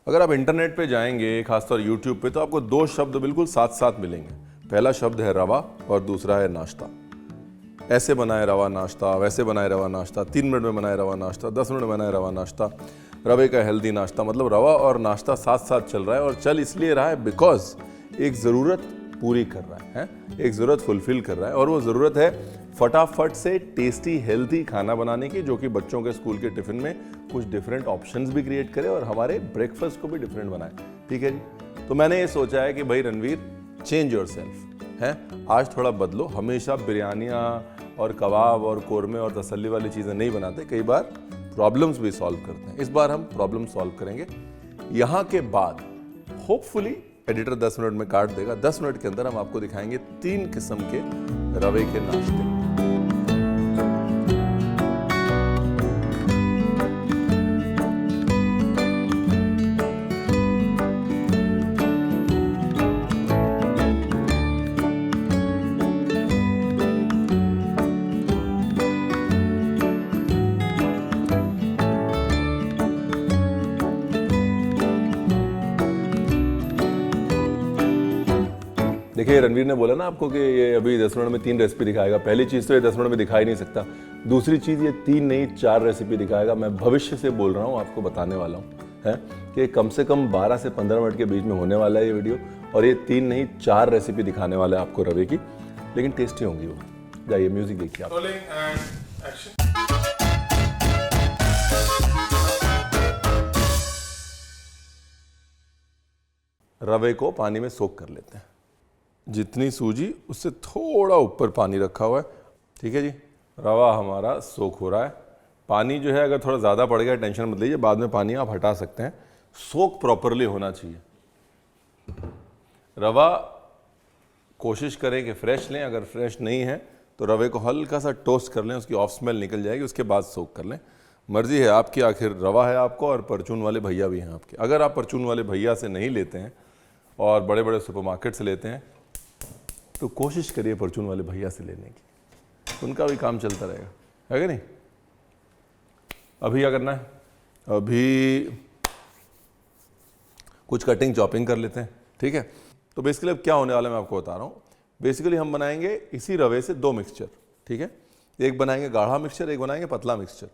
अगर आप इंटरनेट पे जाएंगे, खासतौर यूट्यूब पे, तो आपको दो शब्द बिल्कुल साथ साथ मिलेंगे। पहला शब्द है रवा और दूसरा है नाश्ता। ऐसे बनाए रवा नाश्ता, वैसे बनाए रवा नाश्ता, 3 मिनट में बनाए रवा नाश्ता, 10 मिनट में बनाए रवा नाश्ता, रवे का हेल्दी नाश्ता। मतलब रवा और नाश्ता साथ साथ चल रहा है, और चल इसलिए रहा है बिकॉज एक ज़रूरत पूरी कर रहा है, एक ज़रूरत फुलफिल कर रहा है। और वो ज़रूरत है फटाफट से टेस्टी हेल्दी खाना बनाने की, जो कि बच्चों के स्कूल के टिफ़िन में कुछ डिफरेंट ऑप्शंस भी क्रिएट करे और हमारे ब्रेकफास्ट को भी डिफरेंट बनाए। ठीक है जी। तो मैंने ये सोचा है कि भाई रणवीर, चेंज योर सेल्फ है, आज थोड़ा बदलो। हमेशा बिरयानियाँ और कबाब और कोरमे और तसल्ली वाली चीज़ें नहीं बनाते, कई बार प्रॉब्लम्स भी सॉल्व करते हैं। इस बार हम प्रॉब्लम सॉल्व करेंगे। यहाँ के बाद होपफुली एडिटर 10 मिनट में काट देगा। 10 मिनट के अंदर हम आपको दिखाएंगे 3 किस्म के रवे के नाश्ते। देखिए, रणवीर ने बोला ना आपको कि ये अभी 10 मिनट में 3 रेसिपी दिखाएगा। पहली चीज़ तो ये 10 मिनट में दिखा ही नहीं सकता। दूसरी चीज़, ये 3 नहीं 4 रेसिपी दिखाएगा। मैं भविष्य से बोल रहा हूँ, आपको बताने वाला हूँ है कि कम से कम 12 से 15 मिनट के बीच में होने वाला है ये वीडियो, और ये 3 नहीं 4 रेसिपी दिखाने वाला है आपको रवे की, लेकिन टेस्टी होंगी वो। जाइए म्यूजिक देखिए आप। रवे को पानी में सोक कर लेते हैं। जितनी सूजी उससे थोड़ा ऊपर पानी रखा हुआ है। ठीक है जी। रवा हमारा सोक हो रहा है। पानी जो है अगर थोड़ा ज़्यादा पड़ गया टेंशन मत लीजिए, बाद में पानी आप हटा सकते हैं। सोक प्रॉपरली होना चाहिए। रवा कोशिश करें कि फ्रेश लें, अगर फ्रेश नहीं है तो रवे को हल्का सा टोस्ट कर लें, उसकी ऑफ स्मेल निकल जाएगी, उसके बाद सोक कर लें। मर्जी है आपकी, आखिर रवा है आपको और परचून वाले भैया भी हैं आपके। अगर आप परचून वाले भैया से नहीं लेते हैं और बड़े बड़े सुपरमार्केट से लेते हैं, तो कोशिश करिए परचून वाले भैया से लेने की, उनका भी काम चलता रहेगा, है कि नहीं। अभी क्या करना है, अभी कुछ कटिंग चॉपिंग कर लेते हैं। ठीक है। तो बेसिकली अब क्या होने वाला है मैं आपको बता रहा हूँ। बेसिकली हम बनाएंगे इसी रवे से 2 मिक्सचर। ठीक है। एक बनाएंगे गाढ़ा मिक्सचर, एक बनाएंगे पतला मिक्सचर।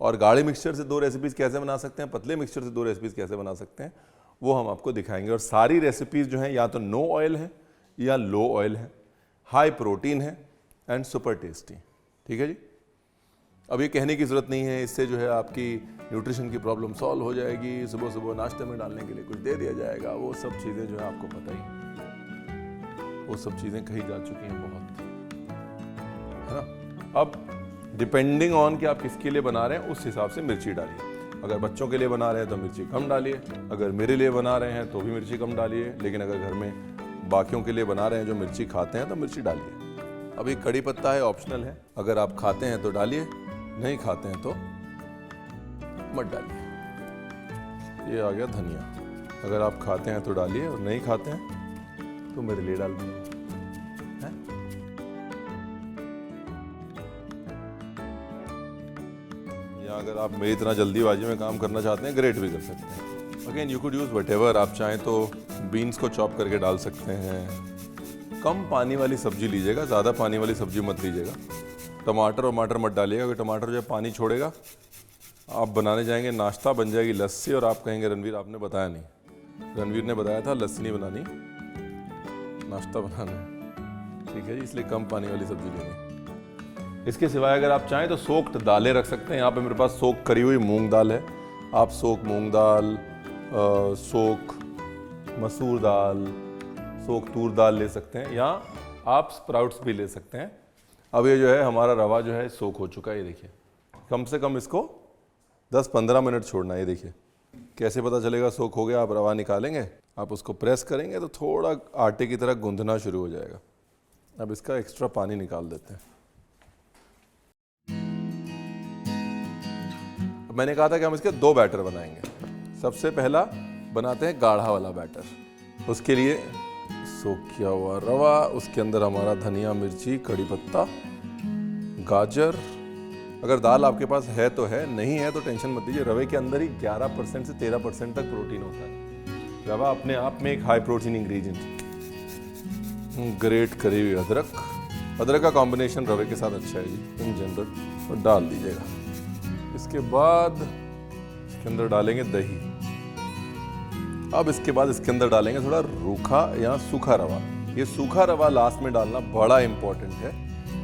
और गाढ़े मिक्सचर से 2 रेसिपीज़ कैसे बना सकते हैं, पतले मिक्सचर से 2 रेसिपीज़ कैसे बना सकते हैं, वो हम आपको दिखाएंगे। और सारी रेसिपीज़ जो हैं या तो नो ऑयल है या लो ऑयल है, हाई प्रोटीन है एंड सुपर टेस्टी। ठीक है जी। अब ये कहने की ज़रूरत नहीं है, इससे जो है आपकी न्यूट्रिशन की प्रॉब्लम सॉल्व हो जाएगी, सुबह सुबह नाश्ते में डालने के लिए कुछ दे दिया जाएगा, वो सब चीज़ें जो है आपको पता ही है, वो सब चीज़ें कही जा चुकी हैं बहुत, है ना। अब डिपेंडिंग ऑन कि आप किसके लिए बना रहे हैं उस हिसाब से मिर्ची डालिए। अगर बच्चों के लिए बना रहे हैं तो मिर्ची कम डालिए, अगर मेरे लिए बना रहे हैं तो भी मिर्ची कम डालिए, लेकिन अगर घर में बाकियों के लिए बना रहे हैं जो मिर्ची खाते हैं तो मिर्ची डालिए। अभी कड़ी पत्ता है, ऑप्शनल है, अगर आप खाते हैं तो डालिए, नहीं खाते हैं तो मत डालिए। ये आ गया धनिया, अगर आप खाते हैं तो डालिए और नहीं खाते हैं तो मेरे लिए डाल दीजिए। या अगर आप मेरी तरह जल्दीबाजी में काम करना चाहते हैं, ग्रेट भी कर सकते हैं। Again you could use whatever. आप चाहें तो बीन्स को चॉप करके डाल सकते हैं। कम पानी वाली सब्जी लीजिएगा, ज़्यादा पानी वाली सब्जी मत लीजिएगा। टमाटर मत डालिएगा, क्योंकि टमाटर जो है पानी छोड़ेगा। आप बनाने जाएंगे नाश्ता, बन जाएगी लस्सी और आप कहेंगे रणवीर आपने बताया नहीं। रणवीर ने बताया था लस्सी नहीं बनानी, नाश्ता बनाना। ठीक है जी। इसलिए कम पानी वाली सब्जी लेनी। इसके सिवाय अगर आप चाहें तो सोक्ड दालें रख सकते हैं। यहाँ पे मेरे पास सोक करी हुई मूंग दाल है। आप सोक मूंग दाल, सोक मसूर दाल, सोक तूर दाल ले सकते हैं, या आप स्प्राउट्स भी ले सकते हैं। अब ये जो है हमारा रवा जो है सोक हो चुका है। ये देखिए, कम से कम इसको 10-15 मिनट छोड़ना है। ये देखिए कैसे पता चलेगा सोक हो गया। आप रवा निकालेंगे, आप उसको प्रेस करेंगे तो थोड़ा आटे की तरह गूंथना शुरू हो जाएगा। अब इसका एक्स्ट्रा पानी निकाल देते हैं। मैंने कहा था कि हम इसके 2 बैटर बनाएंगे। सबसे पहला बनाते हैं गाढ़ा वाला बैटर। उसके लिए सोक किया हुआ रवा, उसके अंदर हमारा धनिया, मिर्ची, कड़ी पत्ता, गाजर, अगर दाल आपके पास है तो है, नहीं है तो टेंशन मत लीजिए। रवे के अंदर ही 11% से 13% तक प्रोटीन होता है। रवा अपने आप में एक हाई प्रोटीन इंग्रेडिएंट। ग्रेट करी हुई अदरक, अदरक का कॉम्बिनेशन रवे के साथ अच्छा है जी इन जनरल, और डाल दीजिएगा। इसके बाद इसके अंदर डालेंगे दही। अब इसके बाद इसके अंदर डालेंगे थोड़ा रूखा या सूखा रवा। ये सूखा रवा लास्ट में डालना बड़ा इंपॉर्टेंट है।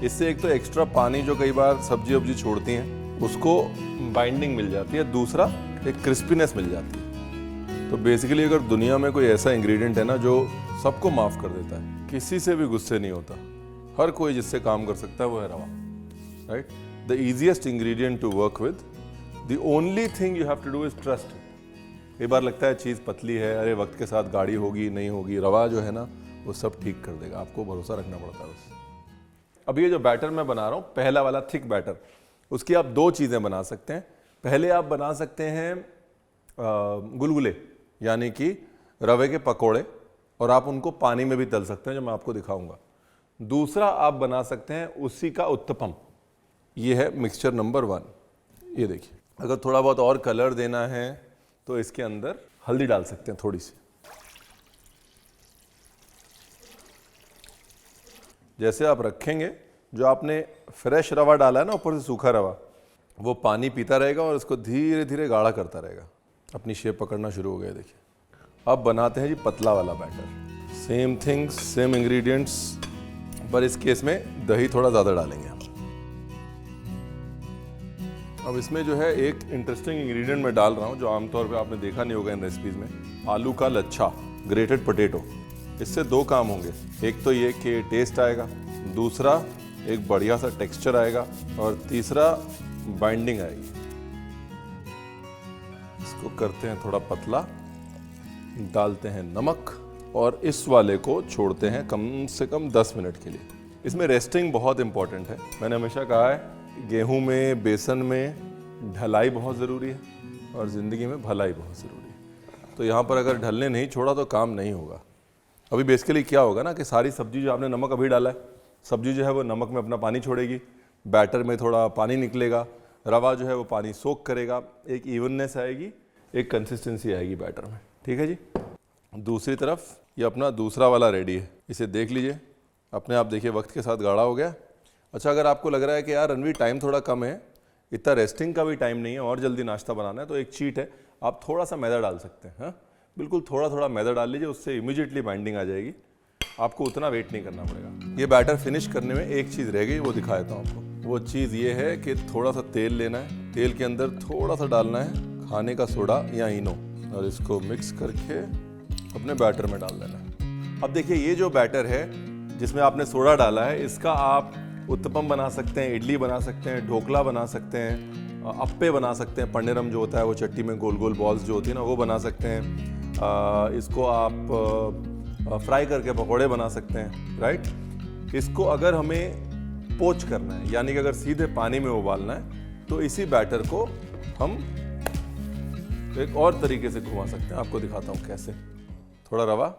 इससे एक तो एक्स्ट्रा पानी जो कई बार सब्जी वब्जी छोड़ती हैं उसको बाइंडिंग मिल जाती है, दूसरा एक क्रिस्पीनेस मिल जाती है। तो बेसिकली अगर दुनिया में कोई ऐसा इंग्रेडिएंट है ना जो सबको माफ कर देता है, किसी से भी गुस्से नहीं होता, हर कोई जिससे काम कर सकता है, वो है rava, right. The easiest ingredient to work with, the only thing you have to do is trust. कई बार लगता है चीज़ पतली है, अरे वक्त के साथ गाढ़ी होगी नहीं होगी, रवा जो है ना वो सब ठीक कर देगा, आपको भरोसा रखना पड़ता है बस। अब ये जो बैटर मैं बना रहा हूँ, पहला वाला थिक बैटर, उसकी आप दो चीज़ें बना सकते हैं। पहले आप बना सकते हैं गुलगुले, यानी कि रवे के पकोड़े, और आप उनको पानी में भी तल सकते हैं जो मैं आपको दिखाऊंगा। दूसरा आप बना सकते हैं उसी का उत्तपम। ये है मिक्सचर नंबर 1। ये देखिए, अगर थोड़ा बहुत और कलर देना है तो इसके अंदर हल्दी डाल सकते हैं थोड़ी सी। जैसे आप रखेंगे, जो आपने फ्रेश रवा डाला है ना ऊपर से सूखा रवा, वो पानी पीता रहेगा और इसको धीरे धीरे गाढ़ा करता रहेगा। अपनी शेप पकड़ना शुरू हो गया, देखिए। अब बनाते हैं जी पतला वाला batter. Same things, same ingredients, पर इस केस में दही थोड़ा ज़्यादा डालेंगे हम। अब इसमें जो है एक इंटरेस्टिंग इंग्रेडिएंट मैं डाल रहा हूँ जो आमतौर पे आपने देखा नहीं होगा इन रेसिपीज़ में, आलू का लच्छा, ग्रेटेड पोटैटो। इससे दो काम होंगे, एक तो ये कि टेस्ट आएगा, दूसरा एक बढ़िया सा टेक्सचर आएगा, और तीसरा बाइंडिंग आएगी। इसको करते हैं थोड़ा पतला, डालते हैं नमक, और इस वाले को छोड़ते हैं कम से कम 10 मिनट के लिए। इसमें रेस्टिंग बहुत इंपॉर्टेंट है। मैंने हमेशा कहा है गेहूं में, बेसन में ढलाई बहुत ज़रूरी है और ज़िंदगी में भलाई बहुत ज़रूरी है। तो यहाँ पर अगर ढलने नहीं छोड़ा तो काम नहीं होगा। अभी बेसिकली क्या होगा ना कि सारी सब्जी जो आपने नमक अभी डाला है, सब्जी जो है वो नमक में अपना पानी छोड़ेगी, बैटर में थोड़ा पानी निकलेगा, रवा जो है वो पानी सोक करेगा, एक इवननेस आएगी, एक कंसिस्टेंसी आएगी बैटर में। ठीक है जी। दूसरी तरफ ये अपना दूसरा वाला रेडी है, इसे देख लीजिए, अपने आप देखिए वक्त के साथ गाढ़ा हो गया। अच्छा, अगर आपको लग रहा है कि यार रणवीर टाइम थोड़ा कम है, इतना रेस्टिंग का भी टाइम नहीं है और जल्दी नाश्ता बनाना है, तो एक चीट है, आप थोड़ा सा मैदा डाल सकते हैं। हाँ, बिल्कुल थोड़ा थोड़ा मैदा डाल लीजिए, उससे इमीडिएटली बाइंडिंग आ जाएगी, आपको उतना वेट नहीं करना पड़ेगा। ये बैटर फिनिश करने में एक चीज़ रह गई, वो दिखा देता हूँ आपको। वो चीज़ ये है कि थोड़ा सा तेल लेना है, तेल के अंदर थोड़ा सा डालना है खाने का सोडा या इनो, और इसको मिक्स करके अपने बैटर में डाल देना है। अब देखिए, ये जो बैटर है जिसमें आपने सोडा डाला है, इसका आप उत्तपम बना सकते हैं, इडली बना सकते हैं, ढोकला बना सकते हैं, अप्पे बना सकते हैं, पन्नेरम जो होता है वो चट्टी में गोल गोल बॉल्स जो होती है ना वो बना सकते हैं, इसको आप फ्राई करके पकोड़े बना सकते हैं, राइट। इसको अगर हमें पोच करना है, यानी कि अगर सीधे पानी में उबालना है, तो इसी बैटर को हम एक और तरीके से घुमा सकते हैं। आपको दिखाता हूँ कैसे। थोड़ा रवा,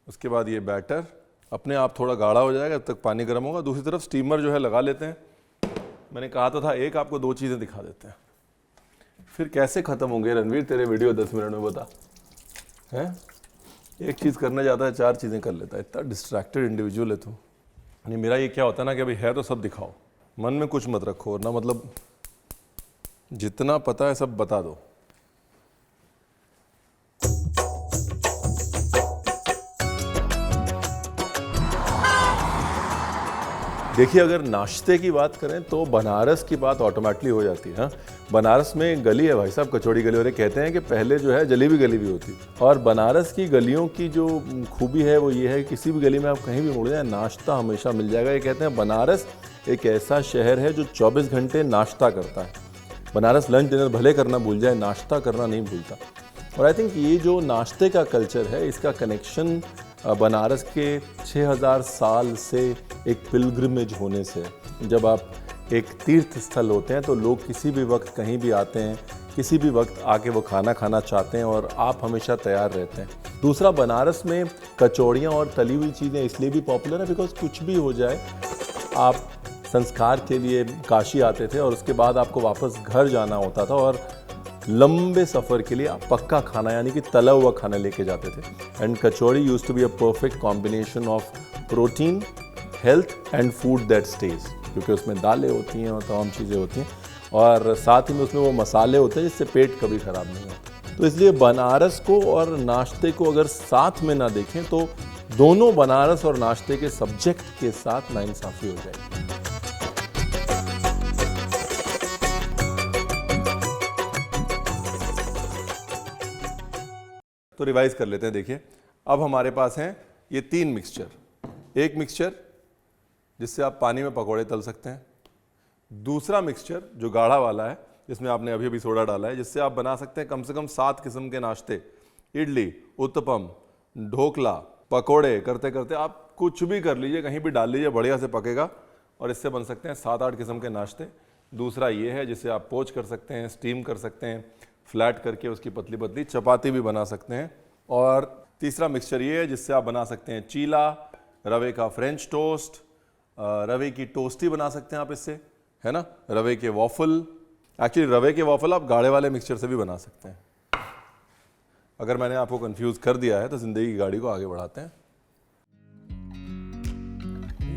उसके बाद ये बैटर अपने आप थोड़ा गाढ़ा हो जाएगा, जब तक पानी गर्म होगा। दूसरी तरफ स्टीमर जो है लगा लेते हैं। मैंने कहा तो था एक आपको दो चीज़ें दिखा देते हैं। फिर कैसे ख़त्म होंगे रणवीर तेरे वीडियो 10 मिनट में, बता। हैं, एक चीज़ करने जाता है 4 चीज़ें कर लेता है, इतना डिस्ट्रैक्टेड इंडिविजुअल है तू। यानी मेरा ये क्या होता है ना कि अभी है तो सब दिखाओ, मन में कुछ मत रखो, और ना मतलब जितना पता है सब बता दो। देखिए, अगर नाश्ते की बात करें तो बनारस की बात ऑटोमेटिकली हो जाती है। हाँ, बनारस में एक गली है भाई साहब, कचौड़ी गली, और कहते हैं कि पहले जो है जलेबी गली भी होती। और बनारस की गलियों की जो खूबी है वो ये है कि किसी भी गली में आप कहीं भी मुड़ जाए, नाश्ता हमेशा मिल जाएगा। ये कहते हैं बनारस एक ऐसा शहर है जो 24 घंटे नाश्ता करता है। बनारस लंच डिनर भले करना भूल जाए, नाश्ता करना नहीं भूलता। और आई थिंक ये जो नाश्ते का कल्चर है, इसका कनेक्शन बनारस के 6000 साल से एक पिलग्रिमेज होने से। जब आप एक तीर्थ स्थल होते हैं तो लोग किसी भी वक्त कहीं भी आते हैं, किसी भी वक्त आके वो खाना खाना चाहते हैं, और आप हमेशा तैयार रहते हैं। दूसरा, बनारस में कचौड़ियाँ और तली हुई चीज़ें इसलिए भी पॉपुलर है बिकॉज कुछ भी हो जाए, आप संस्कार के लिए काशी आते थे और उसके बाद आपको वापस घर जाना होता था और लंबे सफ़र के लिए आप पक्का खाना यानी कि तला हुआ खाना लेके जाते थे। And kachori used to be a perfect combination of protein, health and food that stage, क्योंकि उसमें दालें होती हैं और तमाम चीज़ें होती हैं और साथ ही में उसमें वो मसाले होते हैं जिससे पेट कभी ख़राब नहीं होता। तो इसलिए बनारस को और नाश्ते को अगर साथ में ना देखें तो दोनों बनारस और नाश्ते के सब्जेक्ट के साथ नाइंसाफ़ी हो जाएगी। तो रिवाइज कर लेते हैं। देखिए, अब हमारे पास हैं ये 3 मिक्सचर। एक मिक्सचर जिससे आप पानी में पकौड़े तल सकते हैं, दूसरा मिक्सचर जो गाढ़ा वाला है जिसमें आपने अभी अभी सोडा डाला है, जिससे आप बना सकते हैं कम से कम 7 किस्म के नाश्ते, इडली, उत्तपम, ढोकला, पकोड़े, करते करते आप कुछ भी कर लीजिए, कहीं भी डाल लीजिए, बढ़िया से पकेगा और इससे बन सकते हैं 7-8 किस्म के नाश्ते। दूसरा ये है जिससे आप पोच कर सकते हैं, स्टीम कर सकते हैं, फ्लैट करके उसकी पतली पतली चपाती भी बना सकते हैं। और तीसरा मिक्सचर ये है जिससे आप बना सकते हैं चीला, रवे का फ्रेंच टोस्ट, रवे की टोस्टी बना सकते हैं आप इससे, है ना, रवे के वॉफल। एक्चुअली रवे के वॉफल आप गाढ़े वाले मिक्सचर से भी बना सकते हैं। अगर मैंने आपको कंफ्यूज कर दिया है तो जिंदगी की गाड़ी को आगे बढ़ाते हैं।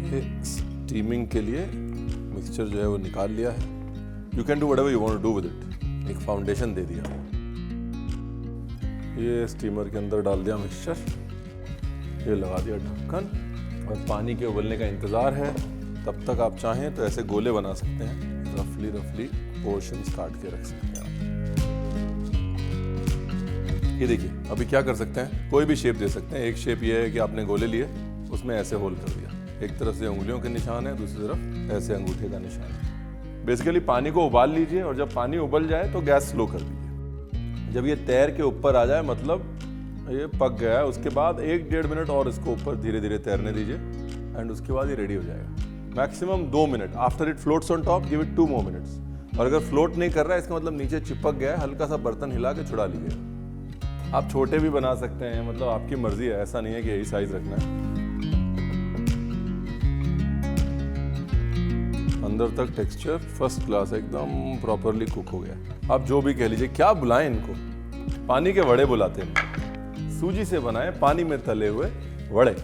ये स्टीमिंग के लिए मिक्सचर जो है वो निकाल लिया है। You can do whatever you want to do with it. एक फाउंडेशन दे दिया, ये स्टीमर के अंदर डाल दिया मिक्सचर, ये लगा दिया ढक्कन और पानी के उबलने का इंतज़ार है। तब तक आप चाहें तो ऐसे गोले बना सकते हैं, रफली पोर्शंस काट के रख सकते हैं आप। ये देखिए, अभी क्या कर सकते हैं, कोई भी शेप दे सकते हैं। एक शेप ये है कि आपने गोले लिए, उसमें ऐसे होल कर दिया, एक तरफ से उंगलियों के निशान है, दूसरी तरफ ऐसे अंगूठे का निशान है। बेसिकली पानी को उबाल लीजिए और जब पानी उबल जाए तो गैस स्लो कर दीजिए। जब ये तैर के ऊपर आ जाए मतलब ये पक गया है, उसके बाद 1-1.5 मिनट और इसको ऊपर धीरे धीरे तैरने दीजिए एंड उसके बाद ये रेडी हो जाएगा। Maximum 2 minute. After it floats on top, give it 2 more minutes। और अगर फ्लोट नहीं कर रहा है इसका मतलब नीचे चिपक गया है, हल्का सा बर्तन हिला के छुड़ा लीजिए। आप छोटे भी बना सकते हैं, मतलब आपकी मर्जी है, ऐसा नहीं है कि यही साइज रखना है। अंदर तक टेक्सचर फर्स्ट क्लास, एकदम प्रॉपरली कुक हो गया। आप जो भी कह लीजिए, क्या बुलाएं इनको, पानी के वड़े बुलाते हैं। सूजी से बनाए पानी में तले हुए वड़े।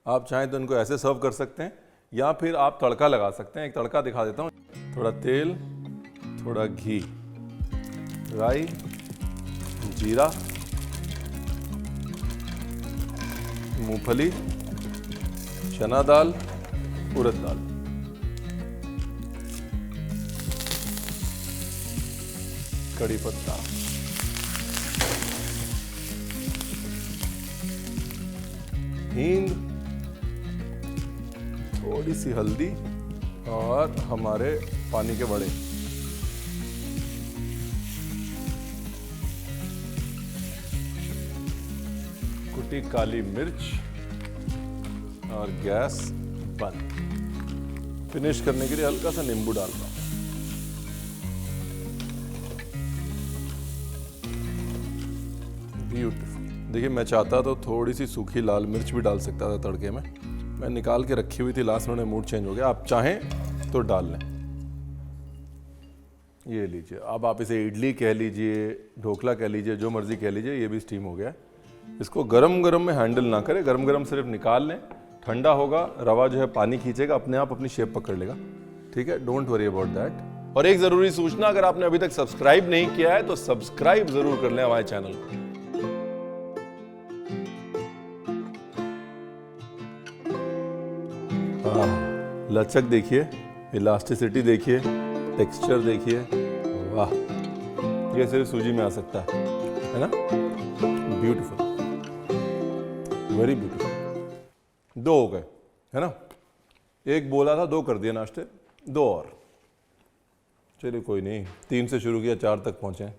आप चाहें तो इनको ऐसे सर्व कर सकते हैं या फिर आप तड़का लगा सकते हैं। एक तड़का दिखा देता हूँ। थोड़ा तेल, थोड़ा घी, राई, जीरा, मूंगफली, चना दाल, उड़द दाल, कड़ी पत्ता, हींग, थोड़ी सी हल्दी और हमारे पानी के वड़े। कुटी काली मिर्च और गैस बंद। फिनिश करने के लिए हल्का सा नींबू डालता हूं। ब्यूटीफुल। देखिए, मैं चाहता तो थोड़ी सी सूखी लाल मिर्च भी डाल सकता था तड़के में, मैं निकाल के रखी हुई थी, लास्ट में मूड चेंज हो गया। आप चाहें तो डाल लें। ये लीजिए, अब आप इसे इडली कह लीजिए, ढोकला कह लीजिए, जो मर्जी कह लीजिए, ये भी स्टीम हो गया। इसको गरम गरम में हैंडल ना करें, गरम गरम सिर्फ निकाल लें। ठंडा होगा, रवा जो है पानी खींचेगा, अपने आप अपनी शेप पकड़ लेगा। ठीक है, डोंट वरी अबाउट दैट। और एक जरूरी सूचना, अगर आपने अभी तक सब्सक्राइब नहीं किया है तो सब्सक्राइब जरूर कर लें हमारे चैनल को। लचक देखिए, इलास्टिसिटी देखिए, टेक्सचर देखिए, वाह, ये सिर्फ सूजी में आ सकता है ना। Beautiful, very beautiful. 2 हो गए, है ना। एक बोला था 2 कर दिए नाश्ते, 2 और। चलिए कोई नहीं, 3 से शुरू किया, 4 तक पहुंचे।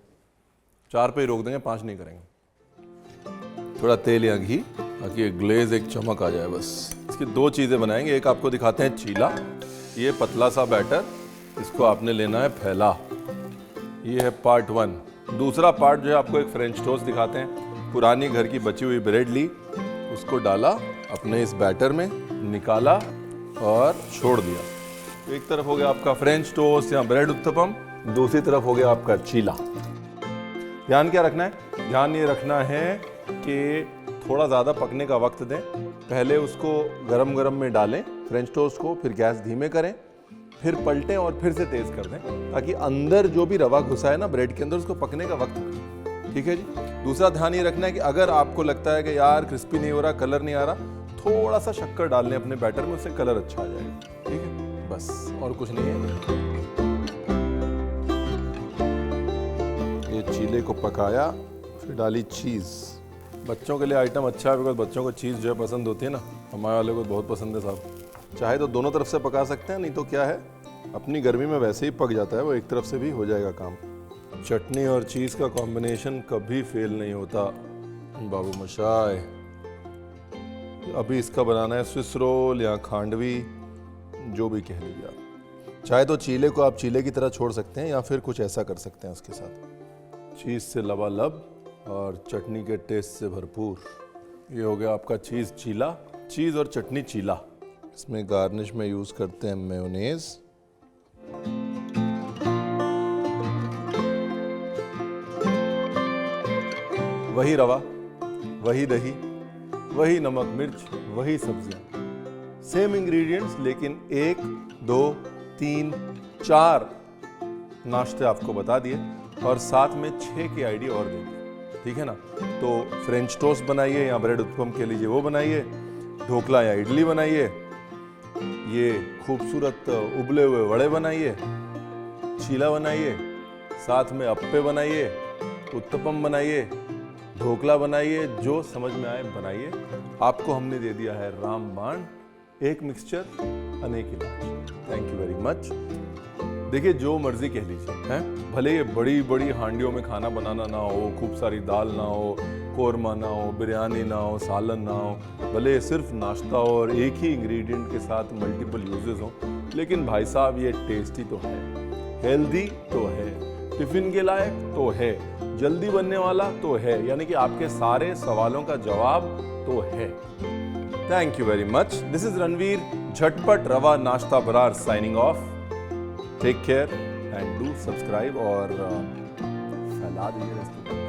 4 पे ही रोक देंगे, 5 नहीं करेंगे। थोड़ा तेल या घी ताकि ग्लेज एक चमक आ जाए बस। इसकी 2 चीज़ें बनाएंगे। एक आपको दिखाते हैं चीला, ये पतला सा बैटर, इसको आपने लेना है फैला। ये है पार्ट 1। दूसरा पार्ट जो है आपको एक फ्रेंच टोस्ट दिखाते हैं। पुरानी घर की बची हुई ब्रेड ली, उसको डाला अपने इस बैटर में, निकाला और छोड़ दिया। तो एक तरफ हो गया आपका फ्रेंच टोस्ट या ब्रेड उत्तपम, दूसरी तरफ हो गया आपका चीला। ध्यान क्या रखना है? ध्यान ये रखना है कि थोड़ा ज़्यादा पकने का वक्त दें। पहले उसको गरम गरम में डालें फ्रेंच टोस्ट को, फिर गैस धीमे करें, फिर पलटें और फिर से तेज़ कर दें, ताकि अंदर जो भी रवा घुसा है ना ब्रेड के अंदर, उसको पकने का वक्त मिले। ठीक है जी। दूसरा ध्यान ये रखना है कि अगर आपको लगता है कि यार क्रिस्पी नहीं हो रहा, कलर नहीं आ रहा, थोड़ा सा शक्कर डाल लें अपने बैटर में, उससे कलर अच्छा आ जाएगा। ठीक है, बस और कुछ नहीं है। ये चीले को पकाया, फिर डाली चीज़। बच्चों के लिए आइटम अच्छा है, बिकॉज बच्चों को चीज़ जो है पसंद होती है ना, हमारे वाले को बहुत पसंद है साहब। चाहे तो दोनों तरफ से पका सकते हैं, नहीं तो क्या है, अपनी गर्मी में वैसे ही पक जाता है वो, एक तरफ से भी हो जाएगा काम। चटनी और चीज़ का कॉम्बिनेशन कभी फेल नहीं होता बाबू मशाय। अभी इसका बनाना है स्विस रोल या खांडवी, जो भी कह लीजिए आप। चाहे तो चीले को आप चीले की तरह छोड़ सकते हैं, या फिर कुछ ऐसा कर सकते हैं उसके साथ, चीज़ से लबालब और चटनी के टेस्ट से भरपूर। ये हो गया आपका चीज़ चीला, चीज़ और चटनी चीला। इसमें गार्निश में यूज़ करते हैं मेयोनेज़। वही रवा, वही दही, वही नमक मिर्च, वही सब्जियां, सेम इंग्रेडिएंट्स, लेकिन 1 2 3 4 नाश्ते आपको बता दिए और साथ में 6 की आइडिया और दे दी। ठीक है ना। तो फ्रेंच टोस्ट बनाइए या ब्रेड उत्पम के लीजिए वो बनाइए, ढोकला या इडली बनाइए, ये खूबसूरत उबले हुए वड़े बनाइए, चीला बनाइए, साथ में अप्पे बनाइए, उत्तपम बनाइए, ढोकला बनाइए, जो समझ में आए बनाइए। आपको हमने दे दिया है रामबाण, एक मिक्सचर अनेक इलाज। Thank you very much. देखिए, जो मर्जी कह लीजिए हैं, भले ये बड़ी बड़ी हांडियों में खाना बनाना ना हो, खूब सारी दाल ना हो, कोरमा ना हो, बिरयानी ना हो, सालन ना हो, भले सिर्फ नाश्ता हो और एक ही इंग्रेडिएंट के साथ मल्टीपल यूजेस हो, लेकिन भाई साहब ये टेस्टी तो है, हेल्दी तो है, टिफिन के लायक तो है, जल्दी बनने वाला तो है, यानी कि आपके सारे सवालों का जवाब तो है। Thank you very much. This is Ranveer, झटपट रवा नाश्ता Brar, signing off. Take care and do subscribe और फैला दीजिए।